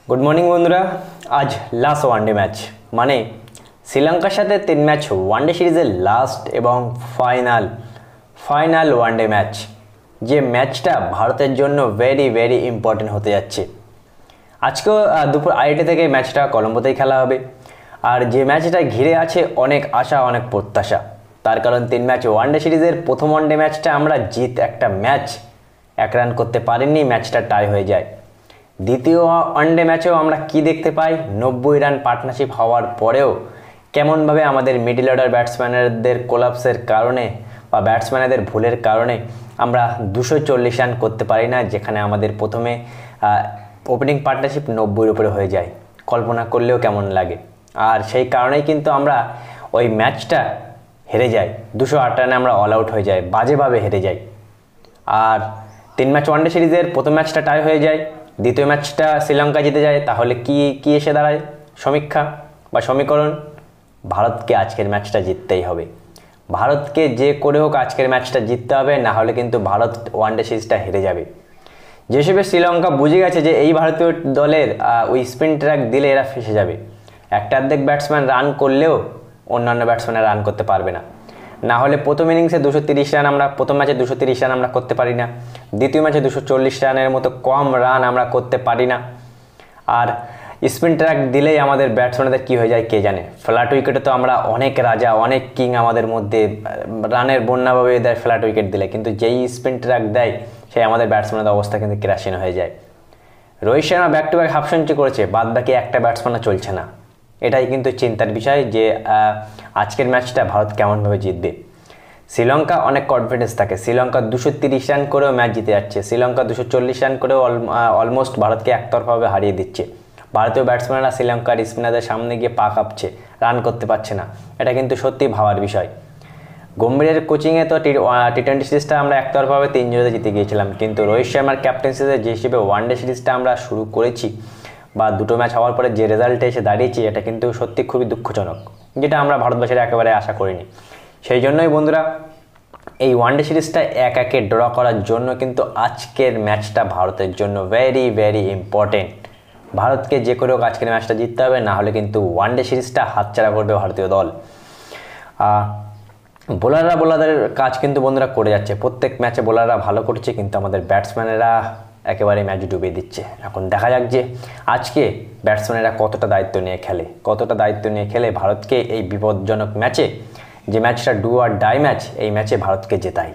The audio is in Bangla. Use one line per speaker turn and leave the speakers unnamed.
গুড মর্নিং বন্ধুরা। আজ লাস্ট ওয়ানডে ম্যাচ, মানে শ্রীলঙ্কার সাথে 3 ম্যাচ ওয়ানডে সিরিজের লাস্ট এবং ফাইনাল ওয়ানডে ম্যাচ। যে ম্যাচটা ভারতের জন্য ভেরি ভেরি ইম্পর্টেন্ট হতে যাচ্ছে। আজকেও দুপুর 2:30 থেকে ম্যাচটা কলম্বোতেই খেলা হবে। আর যে ম্যাচটা ঘিরে আছে অনেক আশা, অনেক প্রত্যাশা। তার কারণ 3 ম্যাচ ওয়ানডে সিরিজের প্রথম ওয়ানডে ম্যাচটা আমরা একটা ম্যাচ 1 রান করতে পারিনি, ম্যাচটা টাই হয়ে যায়। দ্বিতীয় ওয়ানডে ম্যাচেও আমরা কি দেখতে পাই, 90 রান পার্টনারশিপ হওয়ার পরেও কেমনভাবে আমাদের মিডল অর্ডার ব্যাটসম্যানদের কোলাপসের কারণে বা ব্যাটসম্যানদের ভুলের কারণে আমরা 240 রান করতে পারি না, যেখানে আমাদের প্রথমে ওপেনিং পার্টনারশিপ 90-এর উপরে হয়ে যায়। কল্পনা করলেও কেমন লাগে। আর সেই কারণেই কিন্তু আমরা ওই ম্যাচটা হেরে যাই। 208 রানে আমরা অল আউট হয়ে যাই, বাজেভাবে হেরে যাই। আর 3 ম্যাচ ওয়ানডে সিরিজের প্রথম ম্যাচটা টাই হয়ে যায়, দ্বিতীয় ম্যাচটা শ্রীলঙ্কা জিতে যায়। তাহলে কি এসে দাঁড়ায় সমীক্ষা বা সমীকরণ? ভারতকে আজকের ম্যাচটা জিততেই হবে। ভারতকে যে করে হোক আজকের ম্যাচটা জিততে হবে, না হলে কিন্তু ভারত ওয়ানডে সিরিজটা হেরে যাবে। যে হিসেবে শ্রীলঙ্কা বুঝে গেছে যে এই ভারতীয় দলের ওই স্পিন ট্র্যাক দিলে এরা ফেসে যাবে। একটা অর্ধেক ব্যাটসম্যান রান করলেও অন্যান্য ব্যাটসম্যানরা রান করতে পারবে না। না হলে প্রথম ইনিংসে 230 রান আমরা প্রথম ম্যাচে 230 রান আমরা করতে পারি না, দ্বিতীয় ম্যাচে 240 রানের মতো কম রান আমরা করতে পারি না। আর স্পিন ট্র্যাক দিলেই আমাদের ব্যাটসম্যানদের কী হয়ে যায় কে জানে। ফ্ল্যাট উইকেটে তো আমরা অনেক রাজা, অনেক কিং, আমাদের মধ্যে রানের বন্যাভাবে দেয় ফ্ল্যাট উইকেট দিলে, কিন্তু যেই স্পিন ট্র্যাক দেয় সেই আমাদের ব্যাটসম্যানদের অবস্থা কিন্তু কেরাসিন হয়ে যায়। Rohit Sharma back to back half century করেছে, বাদ বাকি একটা ব্যাটসম্যানও চলছে না। এটাই কিন্তু চিন্তার বিষয় যে আজকের ম্যাচটা ভারত কেমনভাবে জিতবে। শ্রীলঙ্কা অনেক কনফিডেন্স থাকে, শ্রীলঙ্কা 230 রান করেও ম্যাচ জিতে যাচ্ছে, শ্রীলঙ্কা 240 রান করেও অলমোস্ট ভারতকে একতরফাভাবে হারিয়ে দিচ্ছে। ভারতীয় ব্যাটসম্যানরা শ্রীলঙ্কার স্পিনারদের সামনে গিয়ে পা কাঁপছে, রান করতে পারছে না। এটা কিন্তু সত্যি ভাবার বিষয়। গম্ভীরের কোচিংয়ে তো টি20 সিরিজটা আমরা একতরফাভাবে 3-0 জিতে গিয়েছিলাম, কিন্তু রোহিত শর্মার ক্যাপ্টেন্সিতে যে হিসেবে ওয়ানডে সিরিজটা আমরা শুরু করেছি বা দুটো ম্যাচ হওয়ার পরে যে রেজাল্টে এসে দাঁড়িয়েছি, এটা কিন্তু সত্যি খুবই দুঃখজনক, যেটা আমরা ভারতবর্ষের একেবারে আশা করিনি। সেই জন্যই বন্ধুরা, এই ওয়ানডে সিরিজটা 1-1 ড্র করার জন্য কিন্তু আজকের ম্যাচটা ভারতের জন্য ভেরি ভেরি ইম্পর্টেন্ট। ভারতকে যে করে হোক আজকের ম্যাচটা জিততে হবে, না হলে কিন্তু ওয়ানডে সিরিজটা হাতছাড়া করবে ভারতীয় দল। বোলারদের কাজ কিন্তু বন্ধুরা করে যাচ্ছে, প্রত্যেক ম্যাচে বোলাররা ভালো করছে, কিন্তু আমাদের ব্যাটসম্যানেরা একেবারে ম্যাচ ডুবিয়ে দিচ্ছে। এখন দেখা যাক যে আজকে ব্যাটসম্যানেরা কতটা দায়িত্ব নিয়ে খেলে ভারতকে এই বিপজ্জনক ম্যাচে, যে ম্যাচটা ডু আর ডাই ম্যাচ, এই ম্যাচে ভারতকে জেতায়।